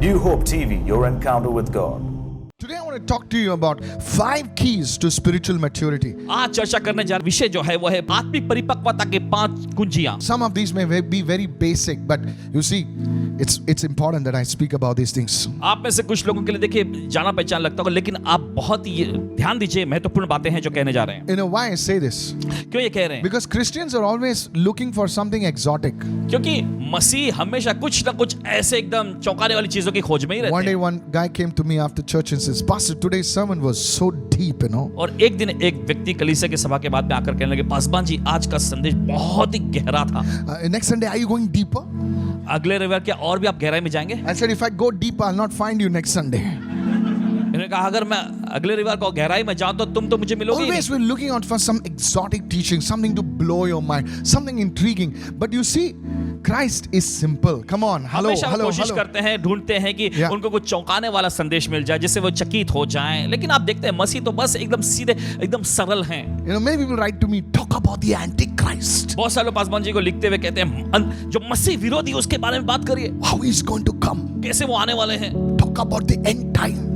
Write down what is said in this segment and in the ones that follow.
New Hope TV, your encounter with God. Today I want to talk to you about 5 keys to spiritual maturity. आज चर्चा करने जा रहे विषय जो है वो है आत्मिक परिपक्वता के 5 कुंजियां. Some of these may be very basic, but you see, it's important that I speak about these things. आप में से कुछ लोगों के लिए देखिए जाना पहचान लगता होगा, लेकिन आप बहुत ही ध्यान दीजिए, महत्वपूर्ण बातें हैं जो कहने जा रहे हैं. You know why I say this? क्यों ये कह रहे हैं? Because Christians are always looking for something exotic. क्योंकि मसीह हमेशा कुछ ना कुछ ऐसे एकदम चौंकाने वाली चीजों की खोज में ही रहते One day हैं. one guy came to me after church and says, Pastor, today's sermon was so deep, you know. और एक दिन एक व्यक्ति कलीसिया की सभा के बाद में आकर कहने लगे, पासवान जी आज का संदेश बहुत ही गहरा था. Next Sunday, are you going deeper? अगले रविवार क्या और भी आप गहराई में जाएंगे? I said, if I go deeper, I'll not find you next Sunday. इन्होंने कहा अगर मैं अगले रविवार को गहराई में जाऊं तो तुम तो मुझे मिलोगे ही Always नहीं. we're looking out for some exotic teaching, something to blow your mind, something intriguing. But you see, Christ is simple. Come on, hello, हमेशा hello, कोशिश hello. करते हैं, ढूंढते हैं कि Yeah. उनको कुछ चौंकाने वाला संदेश मिल जाए जिससे वो चकित हो जाएं. लेकिन आप देखते हैं मसीह तो बस एकदम सीधे, एकदम सरल हैं. You know, many people write to me, talk about the Antichrist. बहुत सारे लोग पासवान जी को लिखते हुए कहते हैं जो मसीह विरोधी है उसके बारे में बात करिए. How he's going to come. कैसे वो आने वाले हैं. Talk about the end time.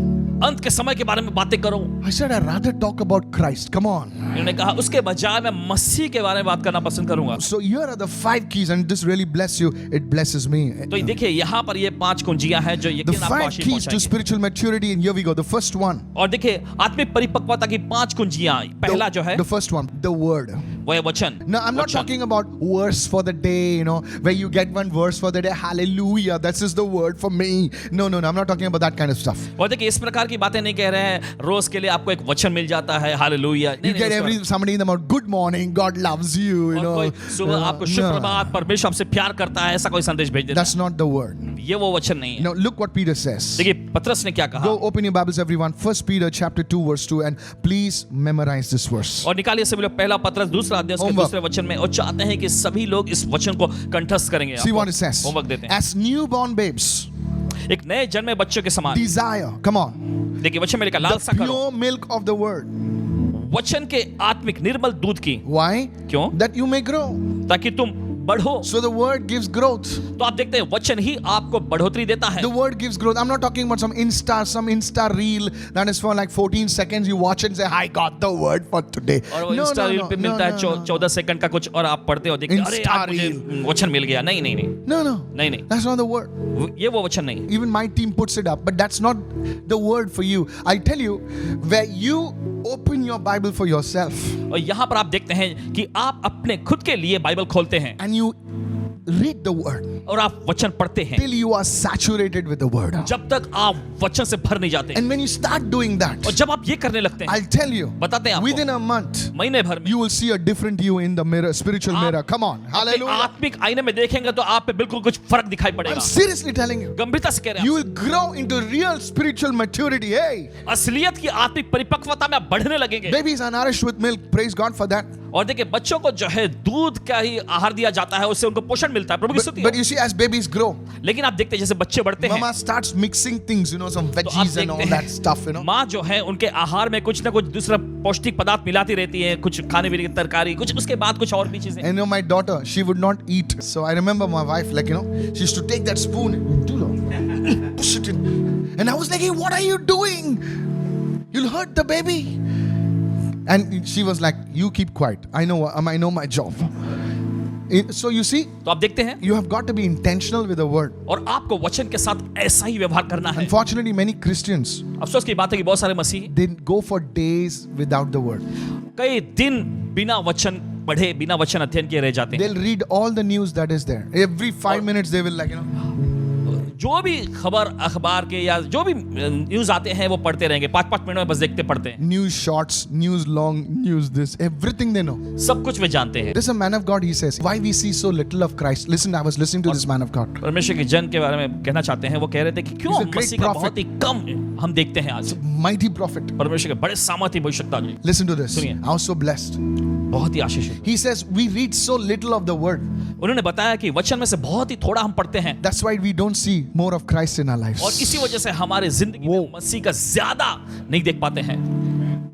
अंत के समय के बारे में बातें करो. I said, I'd rather talk about Christ. Come on. इन्होंने कहा उसके बजाय मैं मसीह के बारे में बात करना पसंद करूंगा. So here are the 5 keys, and this really bless you. It blesses me. तो देखिए यहाँ पर ये 5 कुंजियां हैं जो The यकीन आपको 5 आशीष keys to पहुंचाएंगे. spiritual maturity, and here we go. The first one. और देखिए आत्मिक परिपक्वता की 5 कुंजियां. पहला जो है The first one, the word. वो है वचन. No, I'm not वचन. talking about verse for the day, you know, where you get one verse for the day. Hallelujah. That's just the word for me. No, I'm not talking about that kind of stuff. और देखिए इस प्रकार की बातें नहीं कह रहे हैं. रोज के लिए आपको एक वचन मिल जाता है. Hallelujah. You get somebody in the mouth, good morning, God loves you, you और know. कोई सुबह आपको शुभ No, प्रभात, परमेश्वर आपसे प्यार करता है, ऐसा कोई संदेश भेज देता that's not the word. है. ये वो वचन नहीं है. Now look what Peter says. देखिए पतरस ने क्या कहा. Go open your Bibles, everyone. 1 Peter chapter 2 verse 2, and please memorize this verse. और निकालिए सभी लोग पहला पतरस दूसरा अध्याय के Homework. दूसरे वचन में, और चाहते हैं कि सभी लोग इस वचन को कंठस्थ करेंगे. See what it says. Homework देते हैं. As newborn babes, एक नए जन्मे बच्चों के समान. desire, come on, देखिए वचन में लिखा लालसा the करो pure milk of the word. वचन के आत्मिक निर्मल दूध की. Why? क्यों? That you may grow. ताकि तुम बढ़ो. So the word gives growth. तो आप देखते हैं वचन ही आपको बढ़ोतरी देता है. The word gives growth. I'm not talking about some Insta reel that is for like 14 seconds. You watch and say, I got the word for today. और वो इंस्टा रील पे मिलता है 14 सेकंड का कुछ, और आप पढ़ते हो देखते हैं, अरे Insta आज मुझे reel. वचन मिल गया. नहीं नहीं नहीं No, नहीं नहीं, that's not the word. ये वो वचन नहीं है. Even my team puts it up, but that's not the word for you. I tell you, where you open your Bible for yourself और यहाँ पर आप देखते हैं कि आप अपने खुद के लिए बाइबल खोलते हैं and you read the word और आप वचन पढ़ते हैं till you are saturated with the word. जब तक आप वचन से भर नहीं जाते. And when you start doing that, और जब आप ये करने लगते हैं, I'll tell you, बताते हैं आपको, within a month, महीने भर में you will see a different you in the mirror, spiritual आप mirror. Come on. अपने Hallelujah. आत्मिक आईने में देखेंगे तो आप पे बिल्कुल कुछ फर्क दिखाई I'm पड़ेगा. seriously telling you. गंभीरता से कह रहे You हैं. will grow into real spiritual maturity. Hey, असलियत की आत्मिक परिपक्वता में आप बढ़ने लगेंगे. babies are nourished with milk. Praise God for that. और देखिए बच्चों को जो है दूध का ही आहार दिया जाता है, उससे उनको पोषण मिलता है. प्रभु की स्तुति But हो. you see, as babies grow, लेकिन आप देखते हैं जैसे बच्चे बढ़ते हैं, Mama starts mixing things, you know, some तो आप veggies and all देखते that stuff, you know. हैं माँ जो है उनके आहार में कुछ ना कुछ दूसरा पौष्टिक पदार्थ मिलाती रहती है, कुछ खाने पीने की तरकारी, कुछ उसके बाद कुछ और भी चीजें. And you know, my daughter, she would not eat. So I remember my wife, like, you know, she used to take that spoon and push it in. And I was like, hey, what are you doing? You'll hurt the baby. And she was like, you keep quiet. I know my job. So you see, तो आप देखते हैं, you have got to be intentional with the word. और आपको वचन के साथ ऐसा ही व्यवहार करना है. Unfortunately, many Christians, अफसोस की बात है कि बहुत सारे मसीही they go for days without the word. कई दिन बिना वचन पढ़े, बिना वचन अध्ययन किए रह जाते हैं. They'll read all the news that is there. Every 5 minutes they will, like, you know, जो भी खबर अखबार के या जो भी न्यूज आते हैं वो पढ़ते रहेंगे. 5-5 मिनट में बस देखते पढ़ते हैं. news shorts, news long, news this, everything they know. सब कुछ वे जानते हैं. There's a man of God, he says, why we see so little of Christ. Listen, I was listening to this man of God. परमेश्वर के जन के बारे में कहना चाहते हैं. वो कह रहे थे कि क्यों He's a great मसीह का prophet. बहुत ही कम हम देखते हैं आज. Mighty prophet. परमेश्वर के बड़े सामर्थ्य भविष्यवक्ता जी. Listen to this. सुनिए. I was so blessed. बहुत ही आशीषित. He says, we read so little of the word. उन्होंने बताया कि वचन में से बहुत ही थोड़ा हम पढ़ते हैं. That's why we don't see more of Christ in our lives. और इसी वजह से हमारे जिंदगी में मसीह का ज्यादा नहीं देख पाते हैं.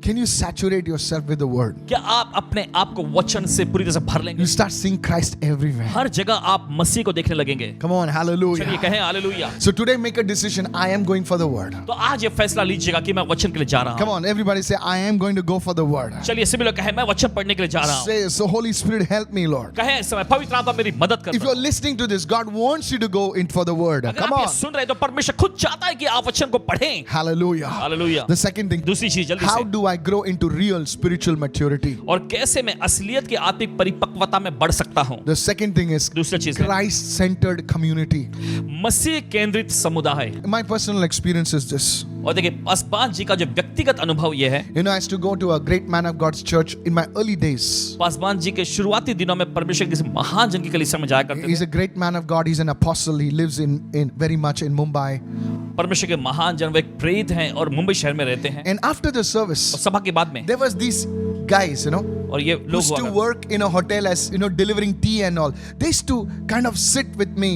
Can you saturate yourself with the word? क्या आप अपने आप को वचन से पूरी तरह से भर लेंगे? You start seeing Christ everywhere. हर जगह आप मसीह को देखने लगेंगे. Come on, चलिए hallelujah. कहें hallelujah. So today make a decision. I am going for the word. तो आज ये फैसला लीजिएगा कि मैं वचन के लिए जा रहा Come हूँ. on, everybody say, I am going to go for the word. चलिए सभी लोग कहें मैं वचन पढ़ने के लिए जा रहा हूँ. Say, so Holy Spirit, help me, Lord. कहें इस समय पवित्र आत्मा मेरी मदद कर. If you're listening to this, God wants you to go in for the word. अगर Come आप ये on. सुन रहे हैं तो परमेश्वर खुद चाहता है कि आप वचन को पढ़ें. Hallelujah. Hallelujah. The second thing, दूसरी चीज जल्दी how से. do I grow into real spiritual maturity? और कैसे मैं असलियत की आत्मिक परिपक्वता में बढ़ सकता हूँ. The second thing is दूसरी चीज है Christ-centered community. मसीह केंद्रित समुदाय. My personal experience is this. और देखिए पासवान जी का जो व्यक्तिगत अनुभव ये है. You know, I used to go to a great man of God's church in my early days. Paswan ji के शुरुआती दिनों में परमेश्वर किसी महान जन की कलीसिया में जाया करते He's थे. a great man of God. He's an apostle. He lives in very much in Mumbai. परमेश्वर के महान जन वो एक प्रेरित हैं और मुंबई शहर में रहते हैं. And after the और service, सभा के बाद में there was these guys, you know, और ये who लोग used to हुआ करते work in a hotel as, you know, delivering tea and all. They used to kind of sit with me,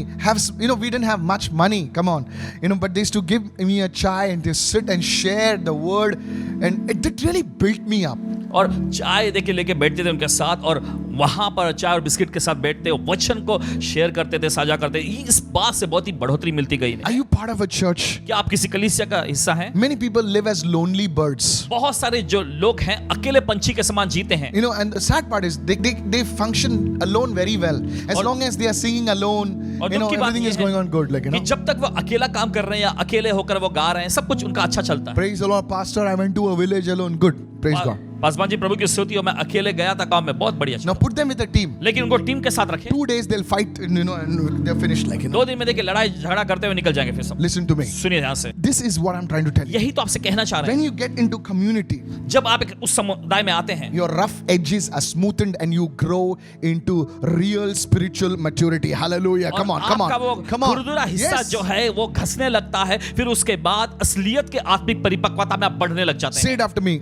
you know, we didn't have much money, come on, you know, but they used to give me a chai and they sit and share the word, and it really built me up. और चाय देके लेके बैठते थे उनके साथ और वहां पर चाय और बिस्किट के साथ बैठते वचन को शेयर करते थे, साझा करते. इस बात से बहुत ही बढ़ोतरी मिलती गई. Are you part of a church? क्या आप किसी कलीसिया का हिस्सा हैं? Many people live as lonely birds. बहुत सारे जो लोग हैं अकेले पंछी के समान जीते हैं. You know, and the sad part is they function alone very well. As और- long as they are singing alone, और you know, दुख की बात everything ये is है going on good, like, you कि know. जब तक वो अकेला काम कर रहे हैं या अकेले होकर वो गा रहे हैं सब कुछ उनका अच्छा चलता है. Praise the Lord, Pastor. I went to a village alone. Good. Praise God. Paswan ji प्रभु की स्तुति हो. मैं अकेले गया था काम में बहुत बढ़िया चला. Now put them with a team. लेकिन उनको टीम के साथ रखें. 2 days they'll fight, you know, and they're finished, like, you know. 2 दिन में देखिए लड़ाई झगड़ा करते हुए निकल जाएंगे फिर सब. Listen to me. सुनिए ध्यान से. This is what I'm trying to tell you. यही तो आपसे कहना चाह रहे When हैं. you get into community, जब आप एक उस समुदाय में आते हैं your rough edges are smoothened and you grow into real spiritual maturity. Hallelujah. Come on, और come आपका वो on. Come on. खुरदुरा हिस्सा Yes. जो है वो घसने लगता है. फिर उसके बाद असलियत के आत्मिक परिपक्वता में आप बढ़ने लग जाते Say हैं. it after me.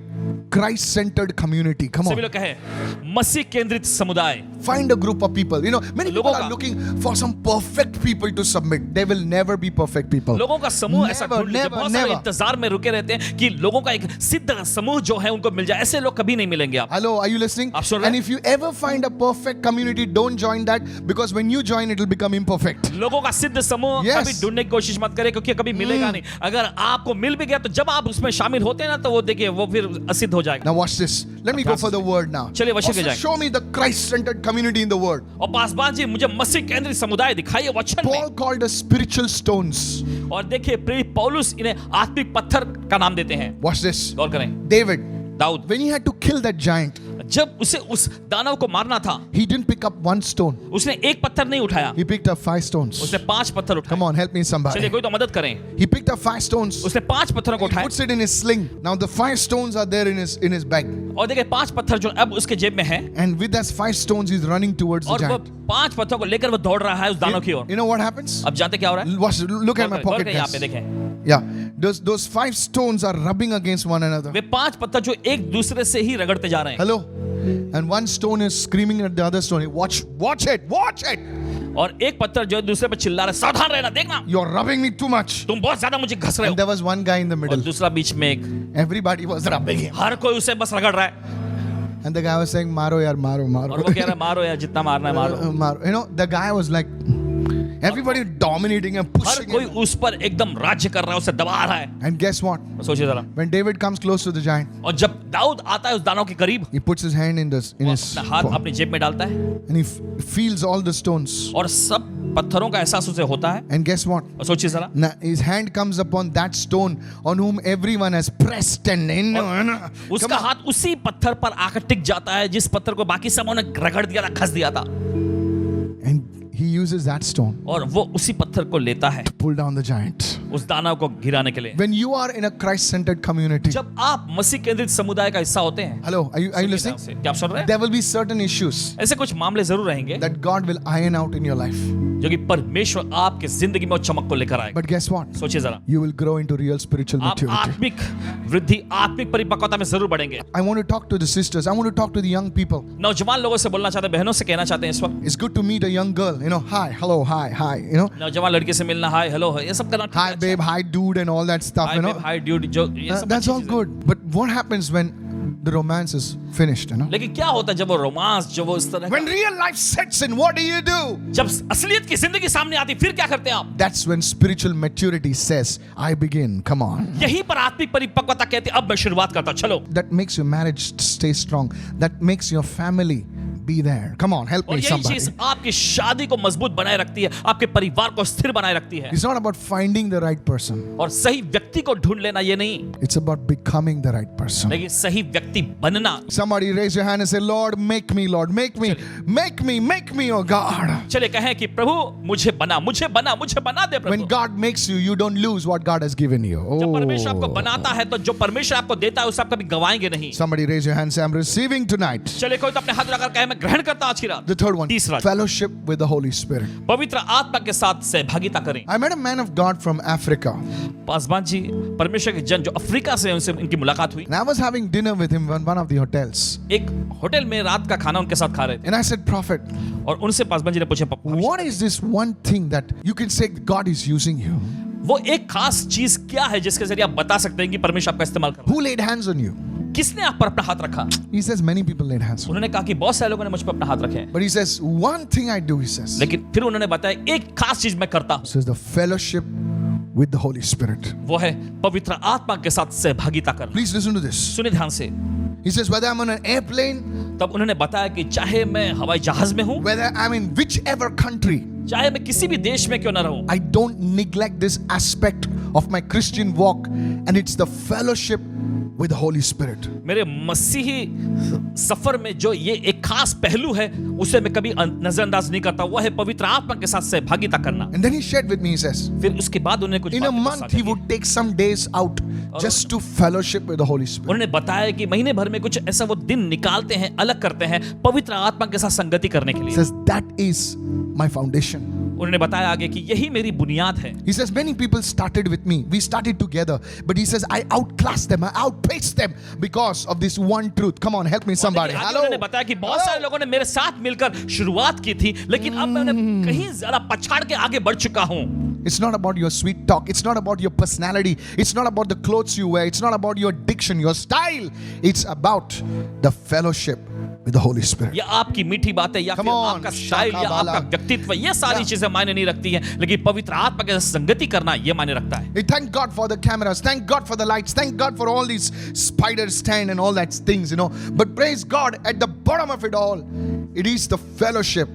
Christ-centered community. Come सभी on. लोग कहें मसीह केंद्रित समुदाय. Find a group of people. You know, many people लोगों are का- looking for some perfect people to submit. They will never be perfect people. लोगों का समूह ऐसा Never, ढूंढ लीजिए. never, बहुत सारे never. इंतजार में रुके रहते हैं कि लोगों का एक सिद्ध समूह जो है उनको मिल जाए. ऐसे लोग कभी नहीं मिलेंगे आप. Hello, are you listening? आप सुन रहे And हैं? if you ever find a perfect community, don't join that, because when you join, it will become imperfect. लोगों का सिद्ध समूह Yes. कभी ढूंढने की कोशिश मत करें क्योंकि कभी मिलेगा नहीं. अगर आपको मिल भी गया तो जब आप उसमें शामिल होते हैं ना तो वो देखिए वो फिर असिद्ध हो जाएगा. Now watch this. Let me go for the word now. चलिए वचन पे Also, जाएं. show me the Christ-centered community in the word. और पासवान जी मुझे मसीह केंद्रित समुदाय दिखाइए वचन में. Paul called us spiritual stones. और देखिए प्रेरित पौलुस इन्हें आत्मिक पत्थर का नाम देते हैं. Watch this. गौर करें. David, Dawood when he had to kill that giant, जब उसे उस दानव को मारना था he didn't pick up one stone. उसने एक पत्थर नहीं उठाया. He picked up 5 stones. उसने 5 पत्थर उठाए. Come on, help me चलिए somebody. कोई तो मदद करें. He picked up 5 stones. उसने 5 पत्थरों को He उठाए puts it in his sling. Now the 5 stones are there in his bag. और देखिए 5 पत्थर जो अब उसके जेब में है And with those 5 stones, he's running towards the और वो giant. 5 पत्थरों को लेकर वो दौड़ रहा है उस दानव की ओर. You know what happens? अब जानते क्या हो रहा है? Watch, look at my Gaur pocket. करें, यहाँ पे guys. देखें. Yeah, those 5 stones are rubbing against one another. वे 5 पत्थर जो एक दूसरे से ही रगड़ते जा रहे हैं. Hello? And one stone is screaming at the other stone. Watch it. और एक पत्थर जो है दूसरे पे चिल्ला रहा है, सावधान रहना, देखना You're rubbing me too much. तुम बहुत ज्यादा मुझे घस रहे And हो. there was one guy in the और middle. दूसरा बीच में एक. Everybody was rubbing him. हर कोई उसे बस रगड़ रहा है And the guy was saying, Maro yaar, maro. और वो कह रहा है मारो यार जितना मारना है मारो. Maro. You know, the guy was like, everybody dominating and her pushing कोई him. उस पर एकदम राज्य कर रहा है, उसे दबा रहा है. And guess what? सोचिए जरा. When David comes close to the giant, और जब दाऊद आता है उस दानव के करीब he puts his hand in वो his अपना हाथ अपनी जेब में डालता है and he feels all the stones. और सब पत्थरों का एहसास उसे होता है. And guess what? और सोचिए जरा. Now, his hand comes upon that stone on whom everyone has pressed and उसका हाथ उसी पत्थर पर आकर टिक जाता है जिस पत्थर को बाकी सबों ने रगड़ दिया था, खस दिया था. and he uses that stone और वो उसी पत्थर को लेता है to pull down the giant. उस दानव को गिराने के लिए. When you are in a Christ-centered community, जब आप मसीह केंद्रित समुदाय का हिस्सा होते हैं, hello, are you listening? क्या आप सुन रहे हैं? There will be certain issues ऐसे कुछ मामले जरूर रहेंगे that God will iron out in your life. जो कि परमेश्वर आपके जिंदगी में वो चमक को लेकर आएगा. But guess what? सोचिए जरा. You will grow into real spiritual आप maturity. आत्मिक वृद्धि, आत्मिक परिपक्वता में जरूर बढ़ेंगे. I want to talk to the sisters. I want to talk to the young people. नौजवान लोगों से बोलना चाहते हैं, बहनों से कहना चाहते हैं इस वक्त. It's good to meet a young girl. You know, hi, hello, hi. You know, नौजवान लड़के से मिलना, हाय हेलो ये सब करना. hi babe, hi dude, and all that stuff. Hi you know, babe, hi dude, जो ये सब that's अच्छी all चीजें. good. But what happens when the romance is finished, you know. लेकिन क्या होता है जब वो रोमांस, जब वो इस तरह When real life sets in, what do? जब असलियत की जिंदगी सामने आती, फिर क्या करते हैं आप? That's when spiritual maturity says, I begin, come on. यहीं पर आत्मिक परिपक्वता कहती है, अब मैं शुरुआत करता, चलो. That makes your marriage stay strong. That makes your family be there. Come on, help और me यही somebody. चीज आपकी शादी को मजबूत बनाए रखती है, आपके परिवार को स्थिर बनाए रखती है. It's not about finding the right person. और सही व्यक्ति को ढूंढ लेना ये नहीं, It's about becoming the right person. लेकिन सही व्यक्ति बनना. Somebody raise your hand and say, Lord, make me, Lord, make me, oh God. चले कहें कि प्रभु मुझे बना दे When Prabhu. God makes you, you don't lose what God has given you. जब परमेश्वर आपको Oh. बनाता है तो जो परमेश्वर आपको देता है उसे आप कभी गवाएंगे नहीं. Somebody raise your hand and say, I'm receiving tonight. चले कोई तो अपने हाथ उठाकर कहे मैं ग्रहण करता आज की रात. The third one, तीसरा, fellowship with the Holy Spirit. पवित्र आत्मा के साथ सहभागिता करें. I met a man of God from Africa, Paswan ji परमेश्वर के जन जो अफ्रीका से हैं, उनसे इनकी मुलाकात हुई. and I was having dinner with him in one of the hotels. एक होटल में रात का खाना उनके साथ खा रहे थे And I said, Prophet, और उनसे पासवान जी ने पूछा what is this one thing that you can say God is using you? वो एक खास चीज क्या है जिसके जरिए आप बता सकते हैं कि परमेश्वर आपका इस्तेमाल कर रहा Who laid hands on you? है? किसने आप पर अपना हाथ रखा? He says, many people laid hands on me. उन्होंने कहा कि बहुत सारे लोगों ने मुझ पर अपना हाथ रखे हैं, But he says, one thing I do, he says, लेकिन फिर उन्होंने बताया एक खास चीज मैं करता हूं, says the fellowship with the Holy Spirit. वो है पवित्र आत्मा के साथ सहभागिता करना. Please listen to this. सुनिए ध्यान से. He says, whether I'm on an airplane, तब उन्होंने बताया कि चाहे मैं हवाई जहाज में हूं, whether I'm in whichever country, चाहे मैं किसी भी देश में क्यों ना रहूं, I don't neglect this aspect of my Christian walk, and it's the fellowship with the Holy Spirit. मेरे मसीही सफर में जो ये एक खास पहलू है उसे मैं कभी नजरअंदाज नहीं करता, वो है पवित्र आत्मा के साथ सहभागिता करना. And then he shared with me, he says, फिर उसके बाद उन्होंने कुछ in a बातें month साझा he की. would take some days out just to fellowship with the Holy Spirit. उन्होंने बताया कि महीने भर में कुछ ऐसा वो दिन निकालते हैं, अलग करते हैं पवित्र आत्मा के साथ संगति करने के He लिए. says, that is my foundation. उन्होंने बताया आगे कि यही मेरी बुनियाद है. He says, many people started with me. We started together. But he says, I outclassed them. I outpaced them because of this one truth. Come on, help me somebody. आगे Hello. उन्होंने बताया कि बहुत सारे लोगों ने मेरे साथ मिलकर शुरुआत की थी, लेकिन अब मैं उन्हें कहीं ज्यादा पछाड़ के आगे बढ़ चुका हूं. It's not about your sweet talk. It's not about your personality. It's not about the clothes you wear. It's not about your diction, your style. It's about the fellowship with the Holy Spirit. या आपकी मीठी बातें या Come फिर on, आपका style या शाकाबाला. आपका व्यक्तित्व, ये सारी Yeah. चीजें मायने नहीं रखती हैं, लेकिन पवित्र आत्मा के साथ संगति करना ये मायने रखता है. We thank God for the cameras. Thank God for the lights. Thank God for all these spider stand and all that things, you know. But praise God, at the bottom of it all, it is the fellowship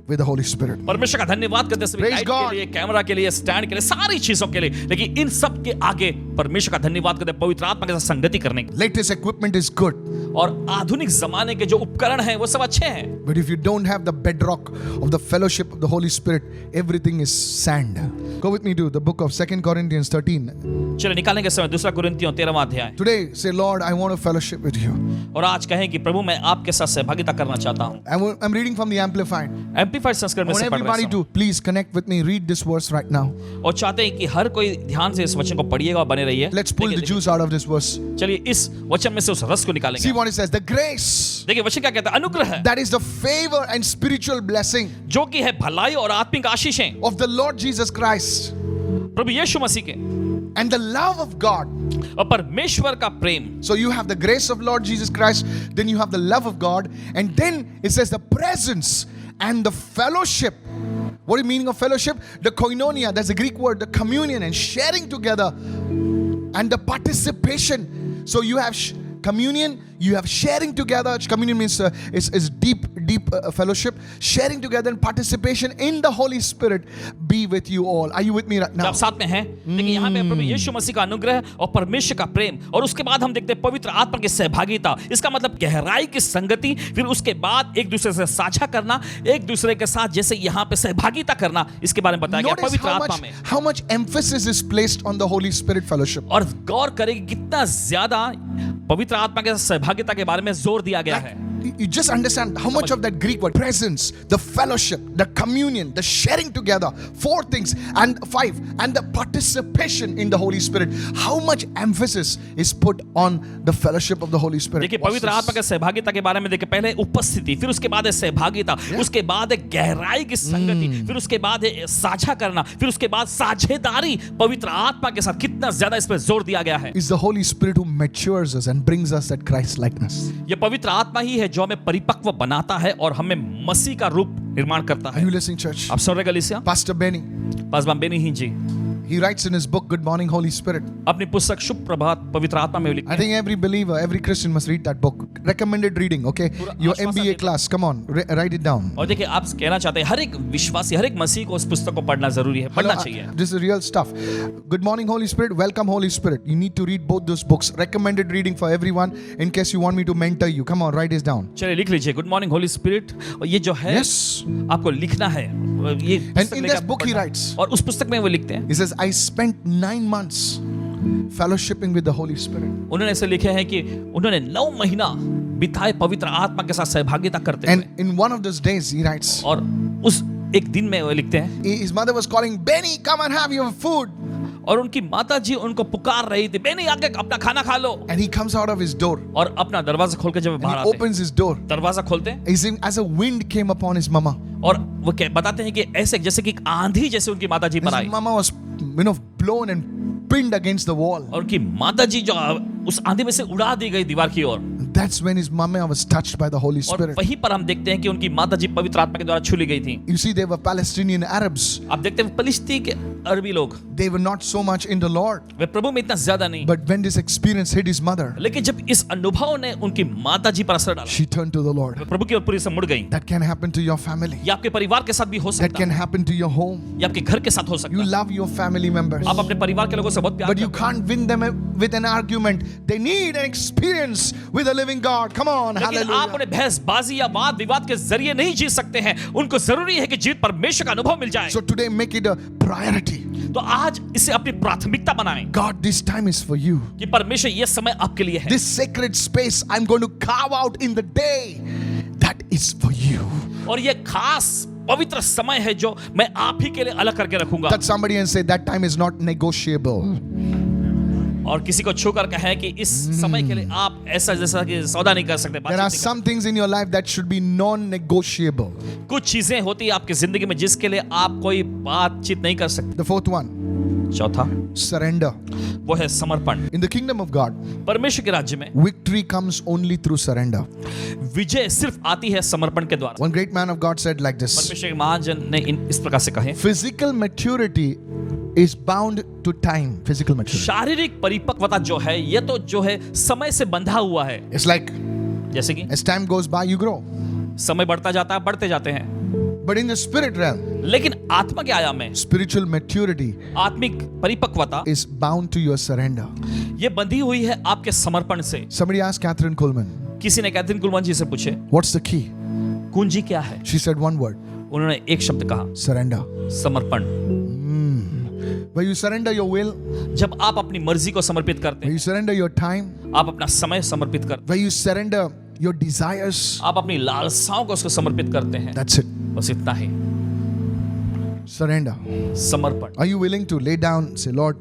with the Holy Spirit. परमेश्वर का धन्यवाद करते हैं सभी Praise light God. के लिए, camera के लिए, स्टैंड के लिए, सारी चीजों के लिए, लेकिन इन सब के आगे परमेश्वर का धन्यवाद करते हैं पवित्र आत्मा के साथ संगति करने के. Latest equipment is good. और आधुनिक जमाने के जो उपकरण हैं वो सब अच्छे हैं, But if you don't have the bedrock of the fellowship of the Holy Spirit, everything is sand. Go with me to the book of 2 Corinthians 13. चलिए निकालने के समय 2 कुरिन्थियों 13वां अध्याय. Today, say, Lord, I want to fellowship with you. और आज कहें कि प्रभु मैं आपके साथ सहभागिता करना चाहता हूं. I'm reading from the Amplified. Amplified संस्करण I में want से पढ़ everybody रहे हैं to please connect with me. Read this verse right now. और चाहते हैं कि हर कोई ध्यान से इस वचन को पढ़िएगा और बने रहिए. Let's pull the juice out of this verse. चलिए इस वचन में से उस रस को See निकालेंगे. what it says. The grace, देखिए वचन क्या कहता है? अनुग्रह है that is the favor and spiritual blessing जो कि है भलाई और आत्मिक आशीषें of the Lord Jesus Christ प्रभु यीशु मसीह के and the love of God. और परमेश्वर का प्रेम. So you have the grace of Lord Jesus Christ, then you have the love of God, and then it says the presence and the fellowship. What is the meaning of fellowship? The koinonia, that's the Greek word, the communion and sharing together and the participation. So you have communion, you have sharing together. Communion means is deep fellowship, sharing together and participation in the Holy Spirit be with you all. Are you with me right जब now? आप साथ में हैं, देखिए यहाँ पे प्रभु यीशु मसीह का अनुग्रह और परमेश्वर का प्रेम, और उसके बाद हम देखते हैं पवित्र आत्मा की सहभागिता. इसका मतलब गहराई की संगति, फिर उसके बाद एक दूसरे से साझा करना, एक दूसरे के साथ जैसे यहाँ पे सहभागिता करना, इसके बारे में बताया गया Notice पवित्र आत्मा में. how much emphasis is placed on the Holy Spirit fellowship. और गौर करें कि कितना ज्यादा पवित्र आत्मा के सहभागिता के बारे में जोर दिया गया है. You just understand how much of that Greek word, presence, the fellowship, the communion, the sharing together, 4 things, and 5, and the participation in the Holy Spirit. How much emphasis is put on the fellowship of the Holy Spirit? देखिए पवित्र आत्मा के सहभागिता के बारे में देखिए, पहले उपस्थिति, फिर उसके बाद है सहभागिता, उसके बाद है गहराई की संगति, फिर उसके बाद है साझा करना, फिर उसके बाद साझेदारी पवित्र आत्मा के साथ। कितना ज्यादा इस पर जोर दिया गया है। It's the Holy Spirit who matures us and brings us that Christ likeness. ये पवित्र आत्मा ही है जो हमें परिपक्व बनाता है और हमें मसीह का रूप निर्माण करता Are है। you listening, church? आप सुन रहे गलीसिया? Pastor Benny, Paswan Beni he ji he writes in his book, Good Morning, Holy Spirit. अपनी पुस्तक शुभ प्रभात पवित्र आत्मा में लिखते I हैं। think every believer, every Christian must read that book. Recommended reading, okay? Your आश्वासन MBA देता class, come on, write it down. और देखिए आप कहना चाहते हैं हर एक विश्वासी, हर एक मसीह को उस पुस्तक को पढ़ना जरूरी है, पढ़ना Hello, चाहिए। this is real stuff. Good morning, Holy Spirit. Welcome, Holy Spirit. You need to read both those books. Recommended reading for everyone in case you want me to mentor you. Come on, write this down. चलिए लिख लीजिए, good morning Holi spirit. और ये जो है Yes. आपको लिखना है। ये And पुस्तक in लेकर this book he पढ़ना। writes, और उस पुस्तक में वो लिखते हैं, he says, I spent 9 months fellowshipping with the Holy Spirit. उन्होंने ऐसे लिखे हैं कि उन्होंने 9 महीना बिताए पवित्र आत्मा के साथ सहभागिता करते हुए। And in one of those days, he writes, और उस एक दिन में वो लिखते हैं, his mother was calling, Benny, come and have your food. और उनकी माता जी उनको पुकार रही थी, बेनी आके अपना खाना खा लो। And he comes out of his door. और अपना दरवाजा खोल के जब And बाहर he आते हैं, opens his door. दरवाजा खोलते हैं He's saying, as a wind came upon his mama. और वो बताते हैं कि ऐसे जैसे कि एक आंधी जैसे उनकी माता जी पर आई। His mama was, blown and pinned against the wall. और उनकी माता जी जो उस आंधी में से उड़ा दी गई दीवार की ओर। That's when his mama was touched by the Holy और Spirit. वहीं पर हम देखते हैं कि उनकी माता जी पवित्र आत्मा के द्वारा छू ली गई थी। You see, they were Palestinian Arabs. आप देखते हैं फलिस्ती के अरबी लोग, They were not so much in the Lord. वे प्रभु में इतना ज्यादा नहीं, But when this experience hit his mother, लेकिन जब इस अनुभव ने उनकी माता जी पर असर डाला, she turned to the Lord. वे प्रभु की ओर पूरी से मुड़ गई। That can happen to your family. ये आपके परिवार के साथ भी हो That सकता can है, happen to your home. ये आपके घर के साथ हो सकता You है। love your family members. आप अपने परिवार के लोगों से बहुत प्यार But you करते हैं, can't win them with an argument. They need an experience with the living God. Come on, लेकिन आप hallelujah. उन्हें बहसबाजी या वाद विवाद के जरिए नहीं जीत सकते हैं। उनको जरूरी है कि जीत परमेश्वर का अनुभव मिल जाए। So today make it a priority. तो आज इसे अपनी प्राथमिकता बनाएं God, this time is for you. कि परमेश्वर ये समय आपके लिए है। This sacred space I'm going to carve out in the day, that is for you. और ये खास पवित्र समय है जो मैं आप ही के लिए अलग करके रखूंगा। Touch somebody and say that time is not negotiable. और किसी को छू कर कहें कि इस समय के लिए आप ऐसा जैसा कि सौदा नहीं कर सकते। There are some things in your life that should be non-negotiable. कुछ चीजें होती है आपकी जिंदगी में जिसके लिए आप कोई बातचीत नहीं कर सकते। The fourth one, चौथा surrender. वो है समर्पण। In the kingdom of God, परमेश्वर के राज्य में victory comes only through surrender. विजय सिर्फ आती है समर्पण के द्वारा। One great man of God said like this, परमेश्वर के महाजन ने इस प्रकार से कहे, physical maturity is bound to time. Physical maturity. शारीरिक परिपक्वता जो है ये तो जो है समय से बंधा हुआ है। It's like जैसे कि as time goes by, you grow. समय बढ़ता जाता है, बढ़ते जाते हैं, But in the spirit realm, लेकिन आत्मा के आयाम में spiritual maturity आत्मिक परिपक्वता is bound to your surrender. ये बंधी हुई है आपके समर्पण से। Somebody asked Catherine Coleman, किसी ने कैथरीन कुलमान जी से पूछे what's the key? कुंजी क्या है? She said one word, उन्होंने एक शब्द कहा, surrender. समर्पण। Where you surrender your will, जब आप अपनी मर्जी को समर्पित करते where हैं, you surrender your time, आप अपना समय समर्पित करते where you surrender your desires, हैं, आप अपनी लालसाओं को उसको समर्पित करते हैं, that's it. बस इतना ही। Surrender. समर्पण। Are you willing to lay down, say, Lord,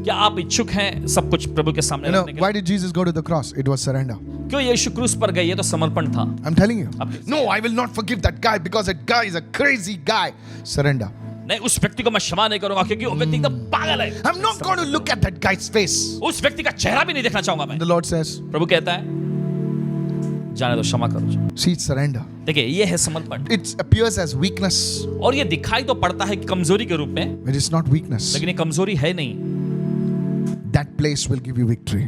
क्या आप इच्छुक हैं सब कुछ प्रभु के सामने रखने के why लिए? did Jesus go to the cross? It was surrender. क्यों यीशु क्रूस पर गए? ये तो समर्पण था। I'm telling you. अब- No, I will not forgive that guy because that guy is a crazy guy. Surrender. नहीं, उस व्यक्ति को मैं क्षमा नहीं करूंगा क्योंकि वो व्यक्ति एकदम पागल है। I'm not going to look at that guy's face. उस व्यक्ति का चेहरा भी नहीं देखना चाहूंगा मैं। The Lord says, प्रभु कहता है जाने दो, क्षमा करो। see, it's surrender. देखिए ये है समर्पण। It appears as weakness, और ये दिखाई तो पड़ता है कि कमजोरी के रूप में, but it's not weakness. लेकिन ये कमजोरी है नहीं। That place will give you victory.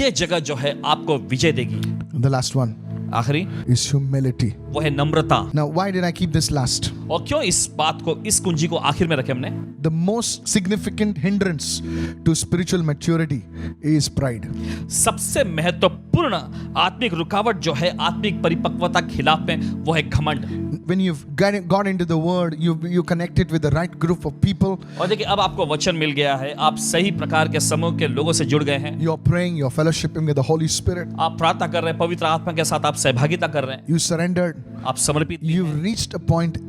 ये जगह जो है आपको विजय देगी। And the last one आखिरी is humility. वो है नम्रता। Now, why did I keep this last? और क्यों इस बात को, इस कुंजी को आखिर में रखे हमने? The most significant hindrance to spiritual maturity is pride. सबसे महत्वपूर्ण संपूर्ण आत्मिक रुकावट जो है आत्मिक परिपक्वता के खिलाफ में वो है घमंड। When you've got into the word, you connected with the right group of people. और देखिए अब आपको वचन मिल गया है, आप सही प्रकार के समूह के लोगों से जुड़ गए हैं। You're praying, you're fellowshipping with the Holy Spirit. आप प्रार्थना कर रहे हैं, पवित्र आत्मा के साथ आप सहभागिता कर रहे हैं, You surrendered. आप समर्पित भी You've हैं। reached a point,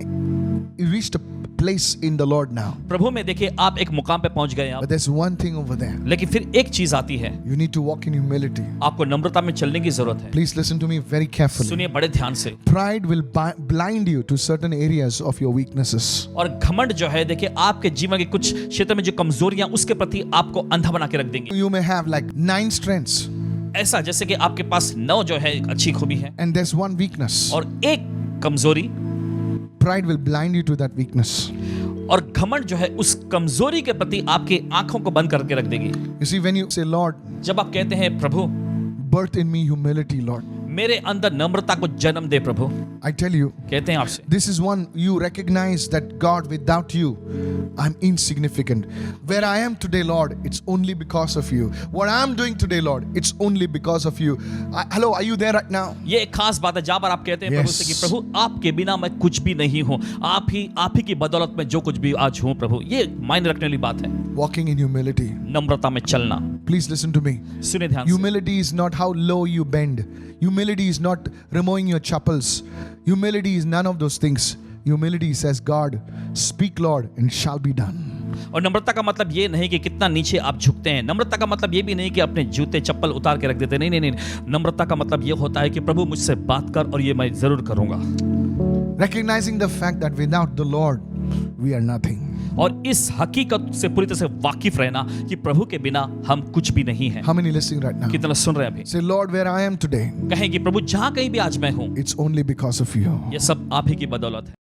you reached a place in the Lord now. प्रभु में देखिए आप एक मुकाम पे पहुंच गए आप, But there's one thing over there. लेकिन फिर एक चीज आती है, You need to walk in humility. आपको नम्रता में चलने की जरूरत है। Please listen to me very carefully. सुनिए बड़े ध्यान से। Pride will blind you to certain areas of your weaknesses. और घमंड जो है देखिए आपके जीवन के कुछ क्षेत्र में जो कमजोरियां उसके प्रति आपको अंधा बना के रख देंगे। You may have like 9 strengths ऐसा जैसे कि आपके पास 9 जो है अच्छी खूबी है and there's one weakness. और एक कमजोरी, Pride will blind you to that weakness. और घमंड जो है उस कमजोरी के प्रति आपकी आंखों को बंद करके रख देगी। You see, when you say, Lord, जब आप कहते हैं प्रभु birth in me humility, Lord, मेरे अंदर नम्रता को जन्म दे प्रभु, I tell you, कहते हैं आपसे, this is one you recognize that God, without you, I'm insignificant. Where I am today, Lord, it's only because of you. What I'm doing today, Lord, it's only because of you. Hello, are you there right now? ये एक खास बात है जहां पर आप कहते हैं प्रभु से कि प्रभु आपके बिना मैं कुछ भी नहीं हूं, आप ही की बदौलत में जो कुछ भी आज हूं प्रभु। ये मायने रखने वाली बात है, Walking in humility. नम्रता में चलना। Please listen to me. सुनिए ध्यान से। Humility is not how low you bend. Humility is not removing your chappals. Humility is none of those things. Humility says, God, speak, Lord, and shall be done. और नम्रता का मतलब ये नहीं कि कितना नीचे आप झुकते हैं। नम्रता का मतलब ये भी नहीं कि अपने जूते चप्पल उतार के रख देते। नहीं नहीं नहीं, नम्रता का मतलब ये होता है कि प्रभु मुझसे बात कर और ये मैं जरूर करूंगा। Recognizing the fact that without the Lord, we are nothing. और इस हकीकत से पूरी तरह से वाकिफ रहना कि प्रभु के बिना हम कुछ भी नहीं हैं। How many listening right now? कितना सुन रहे हैं अभी? Say, Lord, where I am today, कहें कि प्रभु जहां कहीं भी आज मैं हूं, it's only because of you. ये सब आप ही की बदौलत है।